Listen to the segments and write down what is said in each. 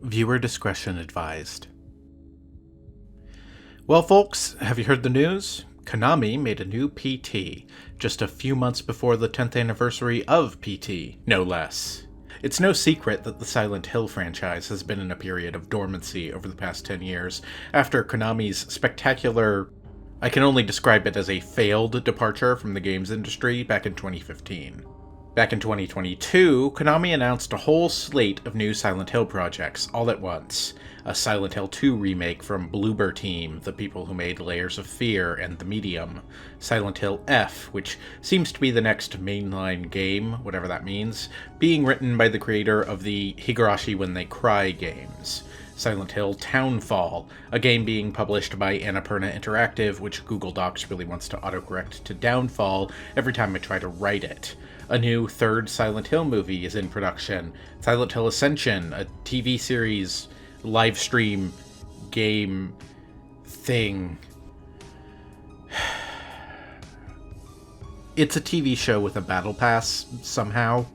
Viewer discretion advised. Well, folks, have you heard the news? Konami made a new PT, just a few months before the 10th anniversary of PT, no less. It's no secret that the Silent Hill franchise has been in a period of dormancy over the past 10 years, after Konami's spectacular, I can only describe it as a failed departure from the games industry back in 2015. Back in 2022, Konami announced a whole slate of new Silent Hill projects, all at once. A Silent Hill 2 remake from Bloober Team, the people who made Layers of Fear and The Medium. Silent Hill F, which seems to be the next mainline game, whatever that means, being written by the creator of the Higurashi When They Cry games. Silent Hill Townfall, a game being published by Annapurna Interactive, which Google Docs really wants to autocorrect to Downfall every time I try to write it. A new third Silent Hill movie is in production. Silent Hill Ascension, a TV series, live stream, game, thing. It's a TV show with a battle pass, somehow.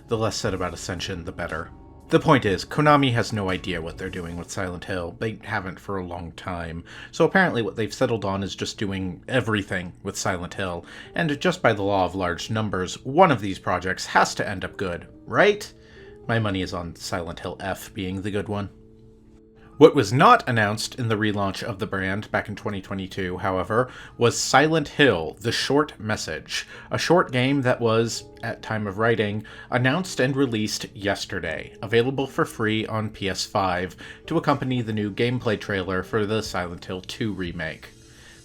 The less said about Ascension, the better. The point is, Konami has no idea what they're doing with Silent Hill. They haven't for a long time. So apparently what they've settled on is just doing everything with Silent Hill. And just by the law of large numbers, one of these projects has to end up good, right? My money is on Silent Hill F being the good one. What was not announced in the relaunch of the brand back in 2022, however, was Silent Hill: The Short Message, a short game that was, at time of writing, announced and released yesterday, available for free on PS5 to accompany the new gameplay trailer for the Silent Hill 2 remake.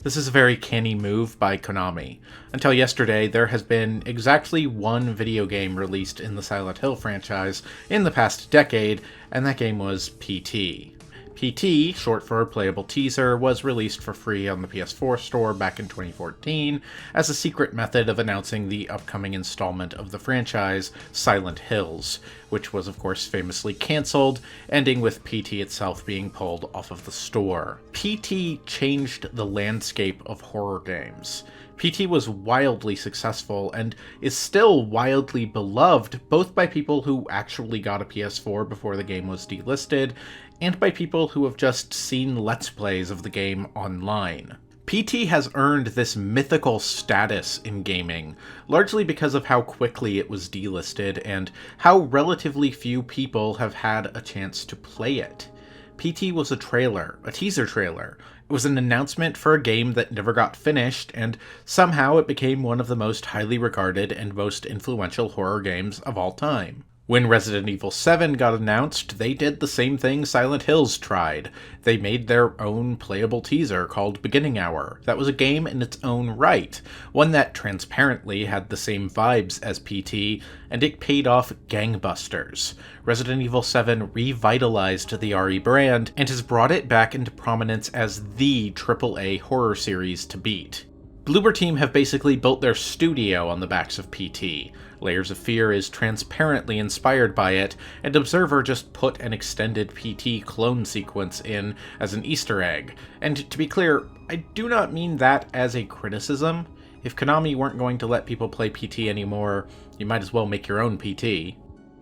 This is a very canny move by Konami. Until yesterday, there has been exactly one video game released in the Silent Hill franchise in the past decade, and that game was PT. PT, short for Playable Teaser, was released for free on the PS4 store back in 2014 as a secret method of announcing the upcoming installment of the franchise, Silent Hills, which was of course famously cancelled, ending with PT itself being pulled off of the store. PT changed the landscape of horror games. PT was wildly successful and is still wildly beloved both by people who actually got a PS4 before the game was delisted, and by people who have just seen Let's Plays of the game online. PT has earned this mythical status in gaming, largely because of how quickly it was delisted and how relatively few people have had a chance to play it. PT was a trailer, a teaser trailer. It was an announcement for a game that never got finished, and somehow it became one of the most highly regarded and most influential horror games of all time. When Resident Evil 7 got announced, they did the same thing Silent Hills tried. They made their own playable teaser called Beginning Hour. That was a game in its own right, one that transparently had the same vibes as PT, and it paid off gangbusters. Resident Evil 7 revitalized the RE brand and has brought it back into prominence as the AAA horror series to beat. Bloober Team have basically built their studio on the backs of PT. Layers of Fear is transparently inspired by it, and Observer just put an extended PT clone sequence in as an Easter egg. And to be clear, I do not mean that as a criticism. If Konami weren't going to let people play PT anymore, you might as well make your own PT.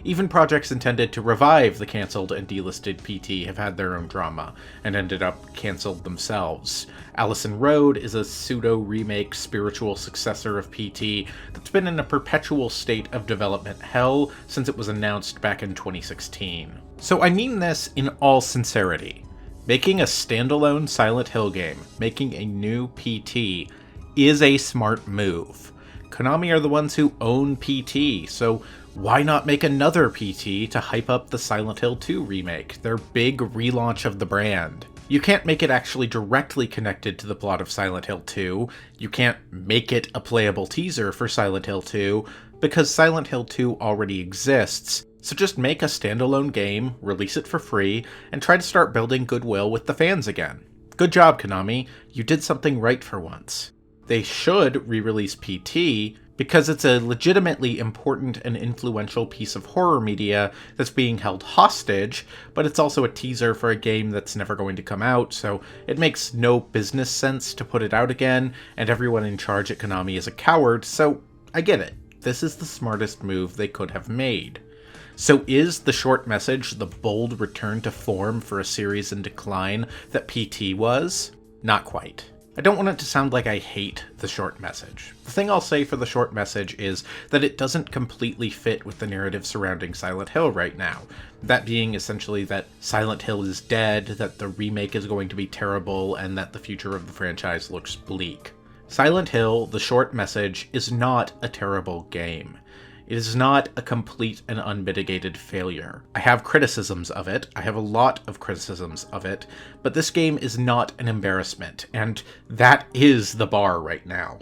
Even projects intended to revive the cancelled and delisted PT have had their own drama, and ended up cancelled themselves. Allison Road is a pseudo-remake spiritual successor of PT that's been in a perpetual state of development hell since it was announced back in 2016. So I mean this in all sincerity. Making a standalone Silent Hill game, making a new PT, is a smart move. Konami are the ones who own PT, so why not make another PT to hype up the Silent Hill 2 remake, their big relaunch of the brand? You can't make it actually directly connected to the plot of Silent Hill 2, you can't make it a playable teaser for Silent Hill 2, because Silent Hill 2 already exists, so just make a standalone game, release it for free, and try to start building goodwill with the fans again. Good job, Konami, you did something right for once. They should re-release PT, because it's a legitimately important and influential piece of horror media that's being held hostage, but it's also a teaser for a game that's never going to come out, so it makes no business sense to put it out again, and everyone in charge at Konami is a coward, so I get it. This is the smartest move they could have made. So is the short message the bold return to form for a series in decline that PT was? Not quite. I don't want it to sound like I hate the short message. The thing I'll say for the short message is that it doesn't completely fit with the narrative surrounding Silent Hill right now. That being essentially that Silent Hill is dead, that the remake is going to be terrible, and that the future of the franchise looks bleak. Silent Hill, the short message, is not a terrible game. It is not a complete and unmitigated failure. I have criticisms of it, I have a lot of criticisms of it, but this game is not an embarrassment, and that is the bar right now.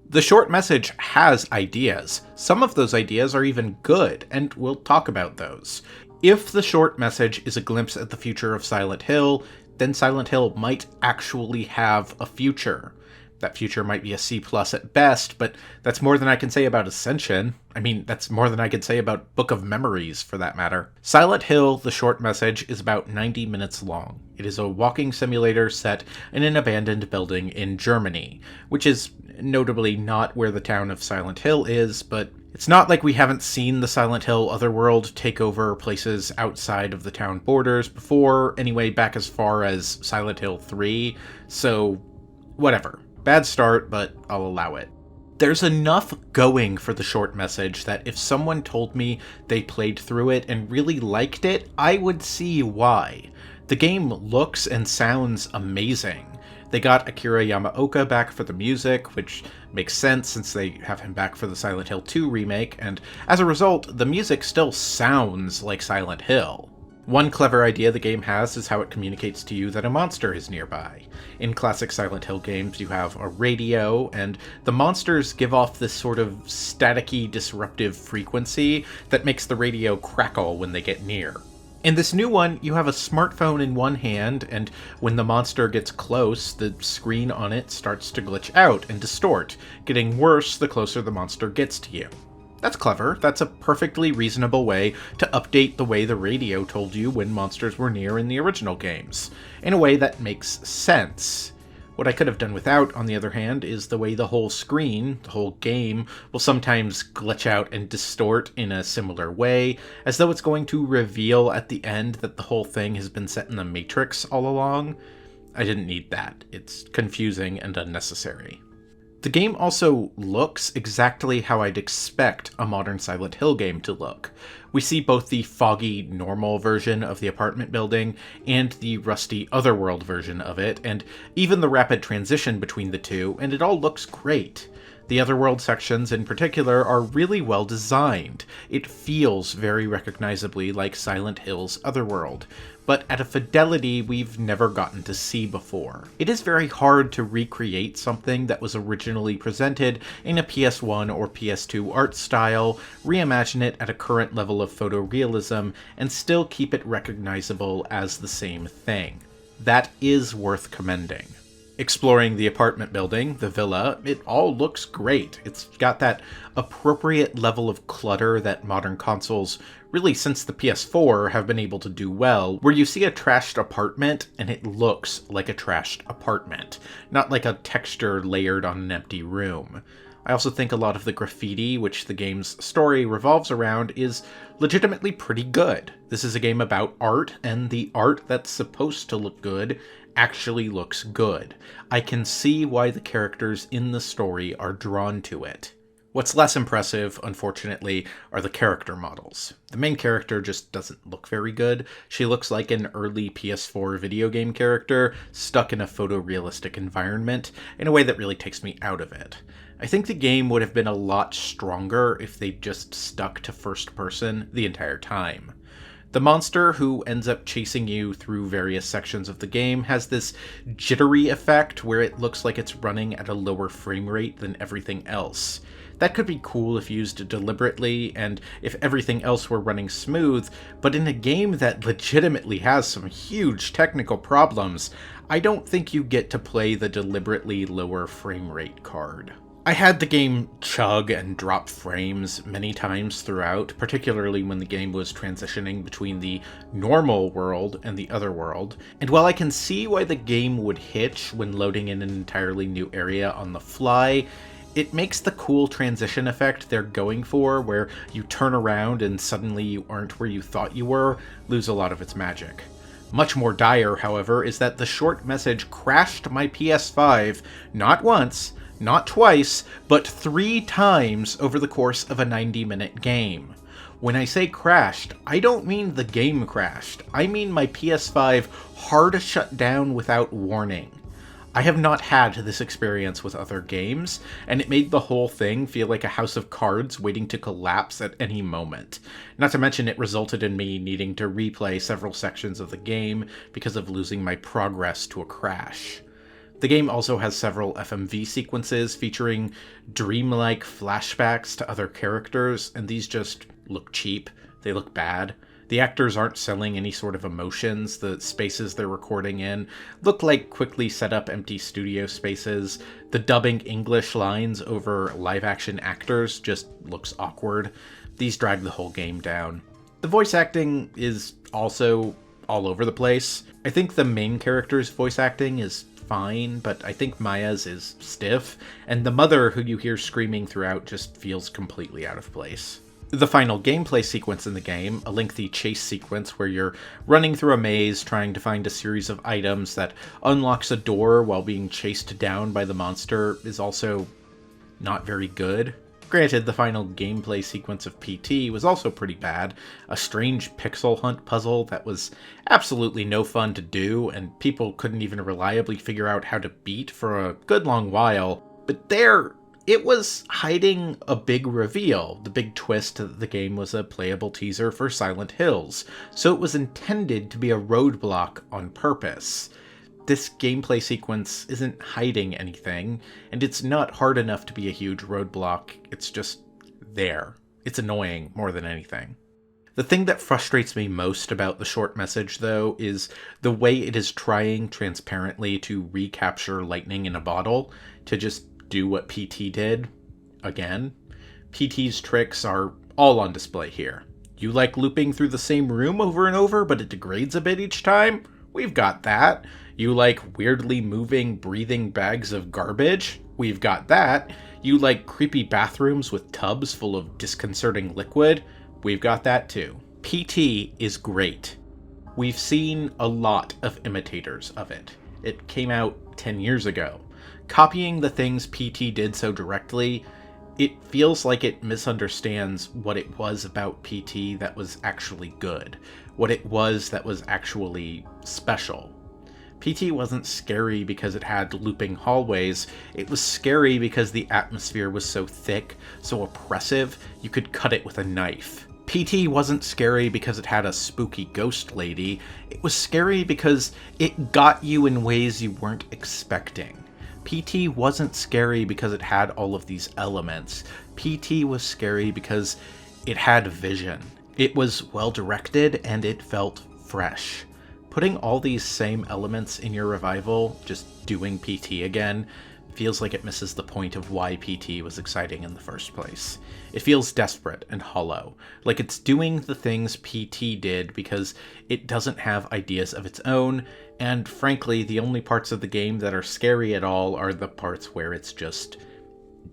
The short message has ideas. Some of those ideas are even good, and we'll talk about those. If the short message is a glimpse at the future of Silent Hill, then Silent Hill might actually have a future. That future might be a C+ at best, but that's more than I can say about Ascension. I mean, that's more than I can say about Book of Memories, for that matter. Silent Hill, the short message, is about 90 minutes long. It is a walking simulator set in an abandoned building in Germany, which is notably not where the town of Silent Hill is, but it's not like we haven't seen the Silent Hill Otherworld take over places outside of the town borders before, anyway, back as far as Silent Hill 3, so whatever. Bad start, but I'll allow it. There's enough going for the short message that if someone told me they played through it and really liked it, I would see why. The game looks and sounds amazing. They got Akira Yamaoka back for the music, which makes sense since they have him back for the Silent Hill 2 remake, and as a result, the music still sounds like Silent Hill. One clever idea the game has is how it communicates to you that a monster is nearby. In classic Silent Hill games, you have a radio, and the monsters give off this sort of staticky, disruptive frequency that makes the radio crackle when they get near. In this new one, you have a smartphone in one hand, and when the monster gets close, the screen on it starts to glitch out and distort, getting worse the closer the monster gets to you. That's clever. That's a perfectly reasonable way to update the way the radio told you when monsters were near in the original games, in a way that makes sense. What I could have done without, on the other hand, is the way the whole screen, the whole game, will sometimes glitch out and distort in a similar way, as though it's going to reveal at the end that the whole thing has been set in the Matrix all along. I didn't need that. It's confusing and unnecessary. The game also looks exactly how I'd expect a modern Silent Hill game to look. We see both the foggy, normal version of the apartment building and the rusty Otherworld version of it, and even the rapid transition between the two, and it all looks great. The Otherworld sections in particular are really well designed. It feels very recognizably like Silent Hill's Otherworld, but at a fidelity we've never gotten to see before. It is very hard to recreate something that was originally presented in a PS1 or PS2 art style, reimagine it at a current level of photorealism, and still keep it recognizable as the same thing. That is worth commending. Exploring the apartment building, the villa, it all looks great. It's got that appropriate level of clutter that modern consoles, really since the PS4, have been able to do well, where you see a trashed apartment and it looks like a trashed apartment, not like a texture layered on an empty room. I also think a lot of the graffiti, which the game's story revolves around, is legitimately pretty good. This is a game about art, and the art that's supposed to look good actually looks good. I can see why the characters in the story are drawn to it. What's less impressive, unfortunately, are the character models. The main character just doesn't look very good. She looks like an early PS4 video game character stuck in a photorealistic environment in a way that really takes me out of it. I think the game would have been a lot stronger if they just stuck to first person the entire time. The monster, who ends up chasing you through various sections of the game, has this jittery effect where it looks like it's running at a lower frame rate than everything else. That could be cool if used deliberately, and if everything else were running smooth, but in a game that legitimately has some huge technical problems, I don't think you get to play the deliberately lower frame rate card. I had the game chug and drop frames many times throughout, particularly when the game was transitioning between the normal world and the Otherworld, and while I can see why the game would hitch when loading in an entirely new area on the fly, It makes the cool transition effect they're going for, where you turn around and suddenly you aren't where you thought you were, lose a lot of its magic. Much more dire, however, is that the short message crashed my PS5 not once, not twice, but 3 times over the course of a 90-minute game. When I say crashed, I don't mean the game crashed. I mean my PS5 hard shut down without warning. I have not had this experience with other games, and it made the whole thing feel like a house of cards waiting to collapse at any moment. Not to mention it resulted in me needing to replay several sections of the game because of losing my progress to a crash. The game also has several FMV sequences featuring dreamlike flashbacks to other characters, and these just look cheap. They look bad. The actors aren't selling any sort of emotions. The spaces they're recording in look like quickly set up empty studio spaces. The dubbing English lines over live-action actors just looks awkward. These drag the whole game down. The voice acting is also all over the place. I think the main character's voice acting is fine, but I think Maya's is stiff, and the mother who you hear screaming throughout just feels completely out of place. The final gameplay sequence in the game, a lengthy chase sequence where you're running through a maze trying to find a series of items that unlocks a door while being chased down by the monster, is also not very good. Granted, the final gameplay sequence of PT was also pretty bad, a strange pixel hunt puzzle that was absolutely no fun to do, and people couldn't even reliably figure out how to beat for a good long while. But there, it was hiding a big reveal. The big twist that the game was a playable teaser for Silent Hills, so it was intended to be a roadblock on purpose. This gameplay sequence isn't hiding anything, and it's not hard enough to be a huge roadblock. It's just there. It's annoying more than anything. The thing that frustrates me most about the short message, though, is the way it is trying transparently to recapture lightning in a bottle, to just do what PT did again. PT's tricks are all on display here. You like looping through the same room over and over, but it degrades a bit each time? We've got that. You like weirdly moving, breathing bags of garbage? We've got that. You like creepy bathrooms with tubs full of disconcerting liquid? We've got that too. PT is great. We've seen a lot of imitators of it. It came out 10 years ago. Copying the things PT did so directly, it feels like it misunderstands what it was about PT that was actually good, what it was that was actually special. PT wasn't scary because it had looping hallways, it was scary because the atmosphere was so thick, so oppressive, you could cut it with a knife. PT wasn't scary because it had a spooky ghost lady, it was scary because it got you in ways you weren't expecting. PT wasn't scary because it had all of these elements. PT was scary because it had vision. It was well directed and it felt fresh. Putting all these same elements in your revival, just doing PT again, feels like it misses the point of why PT was exciting in the first place. It feels desperate and hollow, like it's doing the things PT did because it doesn't have ideas of its own, and frankly, the only parts of the game that are scary at all are the parts where it's just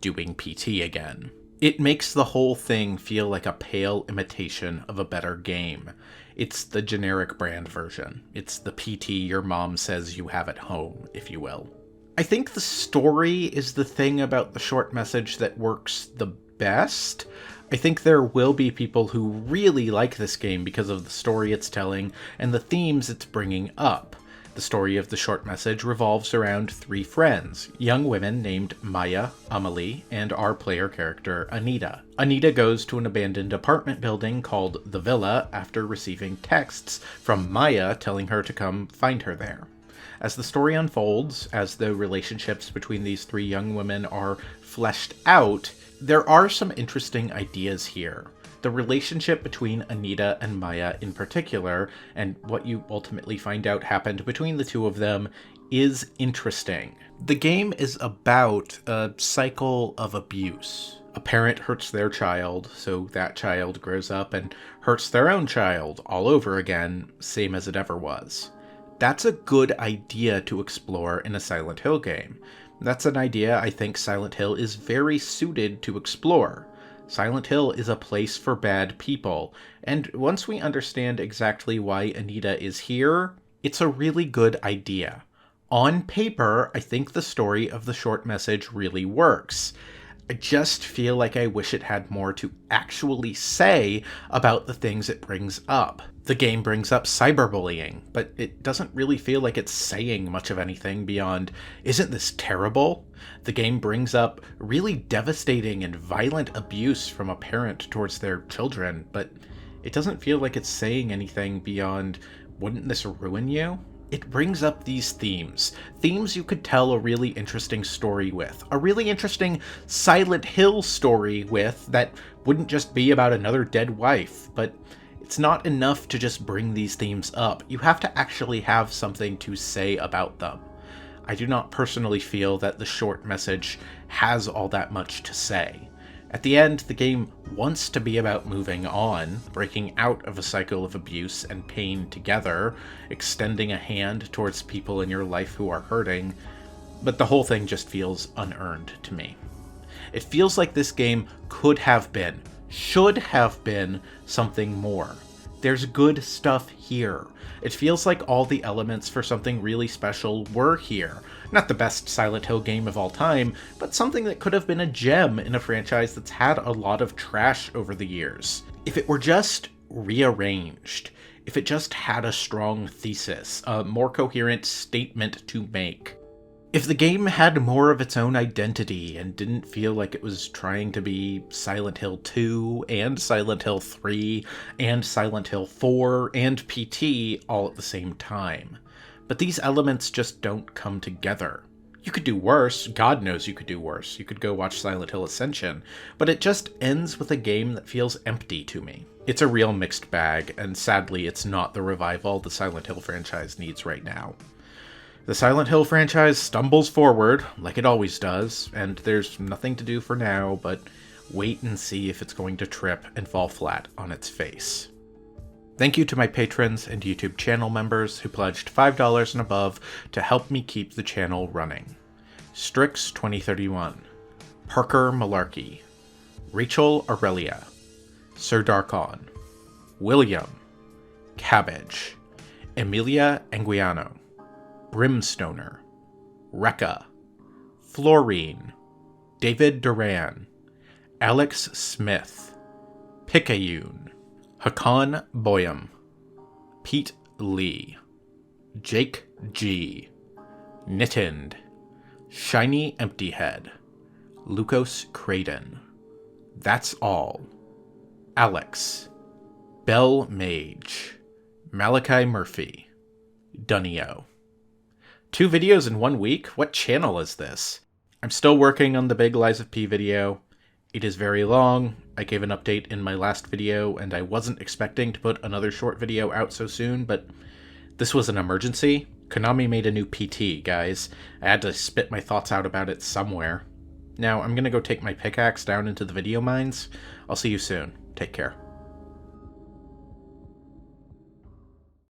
doing PT again. It makes the whole thing feel like a pale imitation of a better game. It's the generic brand version. It's the PT your mom says you have at home, if you will. I think the story is the thing about the short message that works the best. I think there will be people who really like this game because of the story it's telling and the themes it's bringing up. The story of the short message revolves around 3 friends, young women named Maya, Amelie, and our player character, Anita. Anita goes to an abandoned apartment building called The Villa after receiving texts from Maya telling her to come find her there. As the story unfolds, as the relationships between these 3 young women are fleshed out, there are some interesting ideas here. The relationship between Anita and Maya in particular, and what you ultimately find out happened between the 2 of them, is interesting. The game is about a cycle of abuse. A parent hurts their child, so that child grows up and hurts their own child all over again, same as it ever was. That's a good idea to explore in a Silent Hill game. That's an idea I think Silent Hill is very suited to explore. Silent Hill is a place for bad people, and once we understand exactly why Anita is here, it's a really good idea. On paper, I think the story of the short message really works. I just feel like I wish it had more to actually say about the things it brings up. The game brings up cyberbullying, but it doesn't really feel like it's saying much of anything beyond, "Isn't this terrible?" The game brings up really devastating and violent abuse from a parent towards their children, but it doesn't feel like it's saying anything beyond, "Wouldn't this ruin you?" It brings up these themes you could tell a really interesting story with, a really interesting Silent Hill story with that wouldn't just be about another dead wife, but it's not enough to just bring these themes up. You have to actually have something to say about them. I do not personally feel that the short message has all that much to say. At the end, the game wants to be about moving on, breaking out of a cycle of abuse and pain together, extending a hand towards people in your life who are hurting, but the whole thing just feels unearned to me. It feels like this game could have been, should have been, something more. There's good stuff here. It feels like all the elements for something really special were here. Not the best Silent Hill game of all time, but something that could have been a gem in a franchise that's had a lot of trash over the years. If it were just rearranged, if it just had a strong thesis, a more coherent statement to make. If the game had more of its own identity and didn't feel like it was trying to be Silent Hill 2 and Silent Hill 3 and Silent Hill 4 and PT all at the same time. But these elements just don't come together. You could do worse, God knows you could do worse. You could go watch Silent Hill Ascension, but it just ends with a game that feels empty to me. It's a real mixed bag, and sadly it's not the revival the Silent Hill franchise needs right now. The Silent Hill franchise stumbles forward, like it always does, and there's nothing to do for now but wait and see if it's going to trip and fall flat on its face. Thank you to my patrons and YouTube channel members who pledged $5 and above to help me keep the channel running. Strix 2031, Parker Malarkey, Rachel Aurelia, Sir Darkon, William, Cabbage, Emilia Anguiano, Brimstoner, Rekka, Florine, David Duran, Alex Smith, Picayune, Hakan Boyam, Pete Lee, Jake G, Nittind, Shiny Emptyhead, Lucas Craden, That's All, Alex, Bell Mage, Malachi Murphy, Dunio. 2 videos in 1 week? What channel is this? I'm still working on the Big Lies of P video. It is very long. I gave an update in my last video, and I wasn't expecting to put another short video out so soon, but this was an emergency. Konami made a new PT, guys. I had to spit my thoughts out about it somewhere. Now, I'm gonna go take my pickaxe down into the video mines. I'll see you soon. Take care.